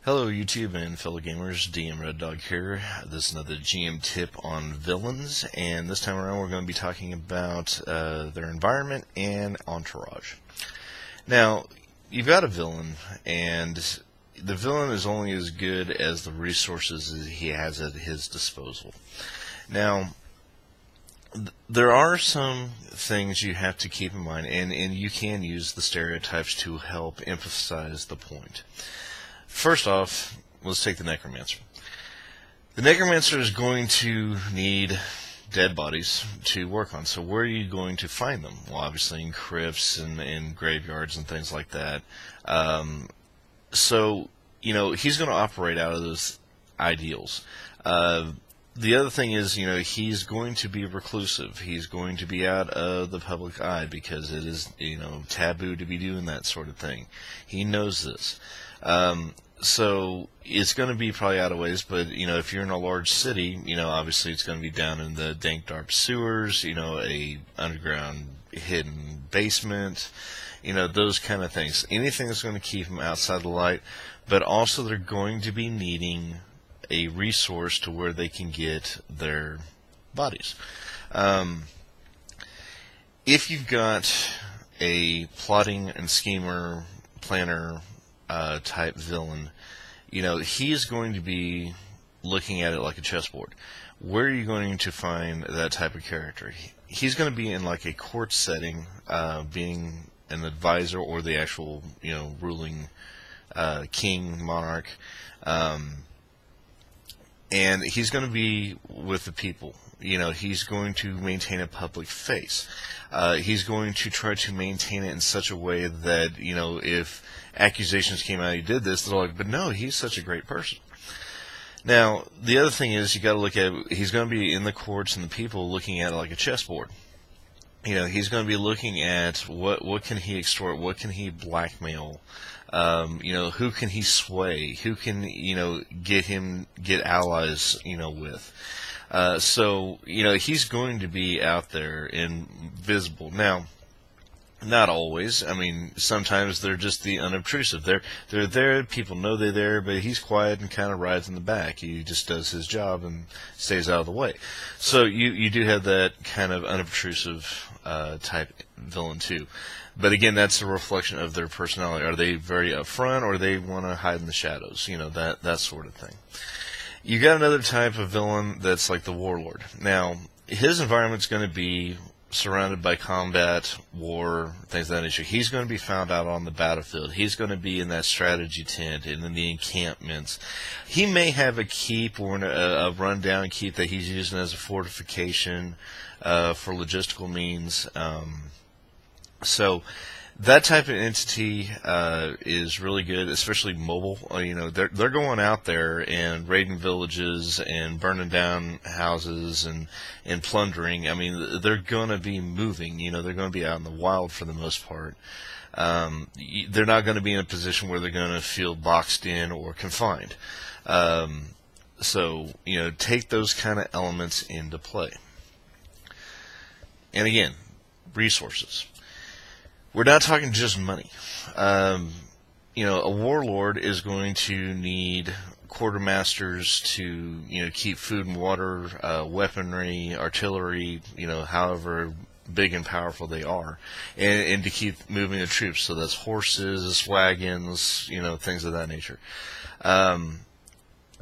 Hello YouTube and fellow gamers, DM Red Dog here. This is another GM tip on villains, and this time around we're going to be talking about their environment and Entourage. Now, you've got a villain, and the villain is only as good as the resources he has at his disposal. Now, there are some things you have to keep in mind, and you can use the stereotypes to help emphasize the point. First off, let's take the Necromancer. The Necromancer is going to need dead bodies to work on. So where are you going to find them? Well, obviously in crypts and graveyards and things like that. So, he's going to operate out of those ideals. The other thing is, he's going to be reclusive. He's going to be out of the public eye because it is, taboo to be doing that sort of thing. He knows this. So it's going to be probably out of ways, but, if you're in a large city, obviously it's going to be down in the dank, dark sewers, a underground hidden basement, those kind of things. Anything that's going to keep them outside the light, but also they're going to be needing a resource to where they can get their bodies. If you've got a plotting and schemer, planner type villain, he is going to be looking at it like a chessboard. Where are you going to find that type of character? He's going to be in like a court setting, being an advisor or the actual, ruling king, monarch. And he's going to be with the people. He's going to maintain a public face. He's going to try to maintain it in such a way that, if accusations came out he did this, they're like, but no, he's such a great person. Now, the other thing is, you got to look at, he's going to be in the courts and the people looking at it like a chessboard. He's going to be looking at what can he extort, what can he blackmail, who can he sway, who can, get allies, with. So, he's going to be out there and visible. Now, not always. I mean, sometimes they're just the unobtrusive. They're there, people know they're there, but he's quiet and kind of rides in the back. He just does his job and stays out of the way. So you do have that kind of unobtrusive type villain too. But again, that's a reflection of their personality. Are they very upfront, or they want to hide in the shadows? That sort of thing. You got another type of villain that's like the warlord. Now, his environment's going to be surrounded by combat, war, things of that nature. He's going to be found out on the battlefield. He's going to be in that strategy tent and in the encampments. He may have a keep or a rundown keep that he's using as a fortification for logistical means. So that type of entity is really good, especially mobile. They're going out there and raiding villages and burning down houses and plundering. I mean, they're going to be moving. They're going to be out in the wild for the most part. They're not going to be in a position where they're going to feel boxed in or confined. So, take those kind of elements into play. And again, resources. We're not talking just money. A warlord is going to need quartermasters to, keep food and water, weaponry, artillery, however big and powerful they are, and to keep moving the troops. So that's horses, wagons, things of that nature.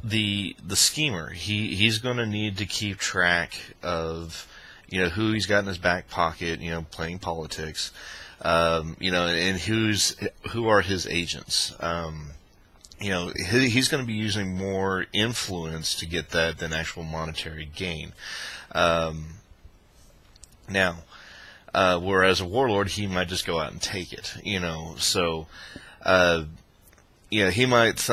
The schemer, he's going to need to keep track of, who he's got in his back pocket, playing politics. And who are his agents. He's going to be using more influence to get that than actual monetary gain. Now, whereas a warlord, he might just go out and take it. So, he might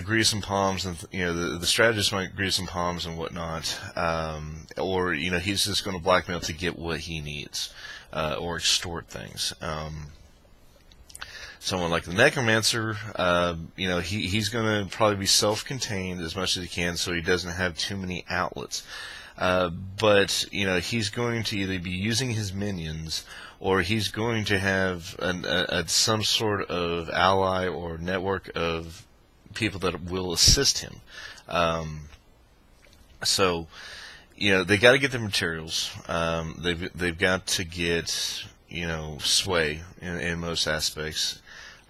grease some palms, and the strategist might grease some palms and whatnot, or he's just going to blackmail to get what he needs. Or extort things. Someone like the Necromancer, he's going to probably be self-contained as much as he can, so he doesn't have too many outlets. But he's going to either be using his minions, or he's going to have some sort of ally or network of people that will assist him. So, they got to get the materials. They've got to get sway in most aspects.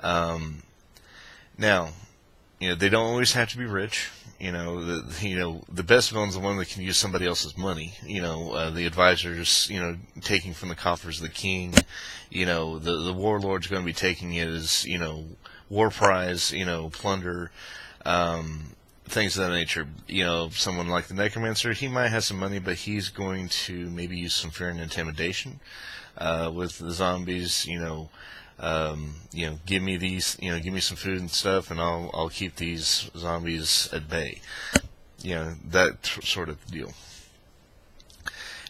Now, they don't always have to be rich. The best villain's the one that can use somebody else's money. The advisors, taking from the coffers of the king. The warlord's going to be taking it as, war prize, plunder, things of that nature. Someone like the necromancer, he might have some money, but he's going to maybe use some fear and intimidation with the zombies. Give me these, give me some food and stuff, and I'll keep these zombies at bay. That sort of deal.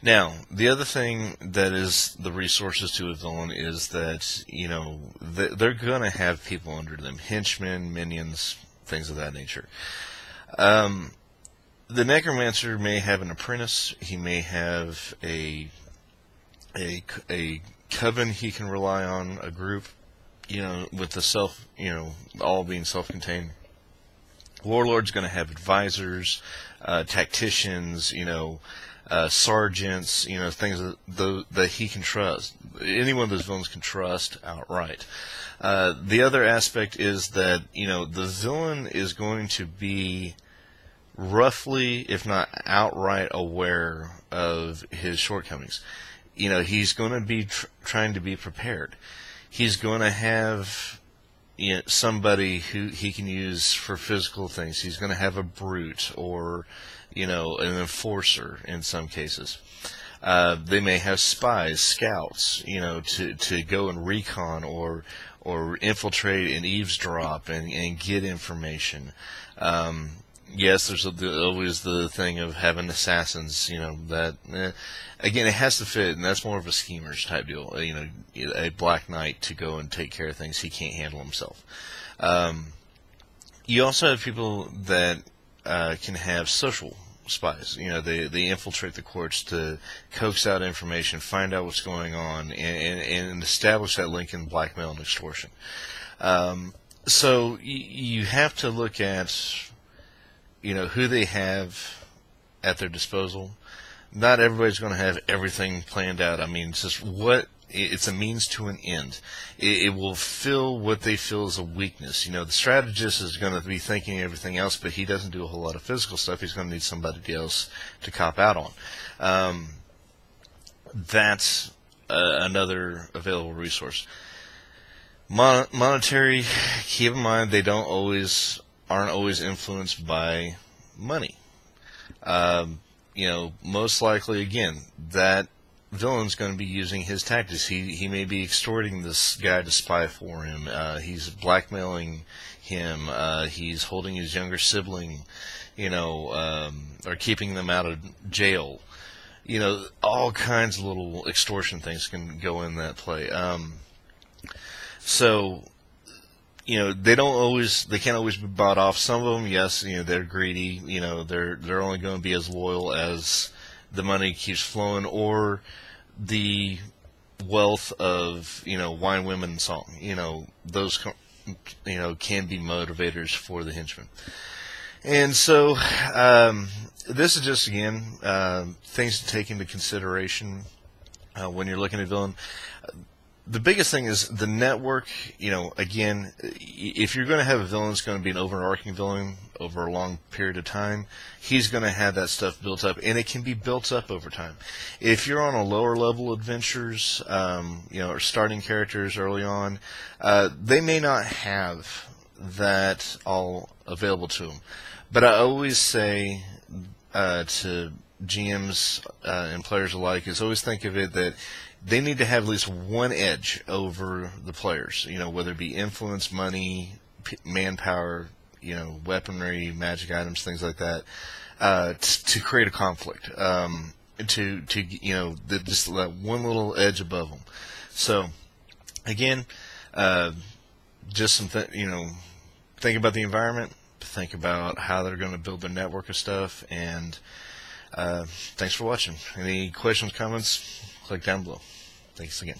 Now, the other thing that is the resources to a villain is that, they're going to have people under them, henchmen, minions, things of that nature. The necromancer may have an apprentice. He may have a coven he can rely on, a group, with the all being self-contained. Warlord's going to have advisors, tacticians, sergeants, things that he can trust. Any one of those villains can trust outright. The other aspect is that, the villain is going to be roughly, if not outright, aware of his shortcomings. He's going to be trying to be prepared. He's going to have somebody who he can use for physical things. He's going to have a brute or, an enforcer in some cases. They may have spies, scouts, to go and recon or infiltrate and eavesdrop and get information. Yes, there's always the thing of having assassins, again, it has to fit, and that's more of a schemer's type deal. A Black Knight to go and take care of things he can't handle himself. You also have people that can have social spies. They infiltrate the courts to coax out information, find out what's going on, and establish that link in blackmail and extortion. So you have to look at who they have at their disposal. Not everybody's going to have everything planned out. I mean, it's a means to an end. It will fill what they feel is a weakness. The strategist is going to be thinking everything else, but he doesn't do a whole lot of physical stuff. He's going to need somebody else to cop out on. That's another available resource. Monetary, keep in mind, they aren't always influenced by money. Most likely, again, that villain's going to be using his tactics. He may be extorting this guy to spy for him. He's blackmailing him. He's holding his younger sibling, or keeping them out of jail. All kinds of little extortion things can go in that play. They can't always be bought off. Some of them, yes, they're greedy. They're only going to be as loyal as the money keeps flowing, or the wealth of wine, women, and song. Those can be motivators for the henchmen. And so this is just, again, things to take into consideration when you're looking at villain. The biggest thing is the network. Again, if you're going to have a villain that's going to be an overarching villain over a long period of time, he's going to have that stuff built up, and it can be built up over time. If you're on a lower level adventures, or starting characters early on, they may not have that all available to them. But I always say to GMs and players alike is always think of it that they need to have at least one edge over the players, whether it be influence, money, manpower, weaponry, magic items, things like that, to create a conflict, just that one little edge above them. So, again, just think about the environment, think about how they're going to build their network of stuff, and thanks for watching. Any questions, comments, click down below. Thanks again.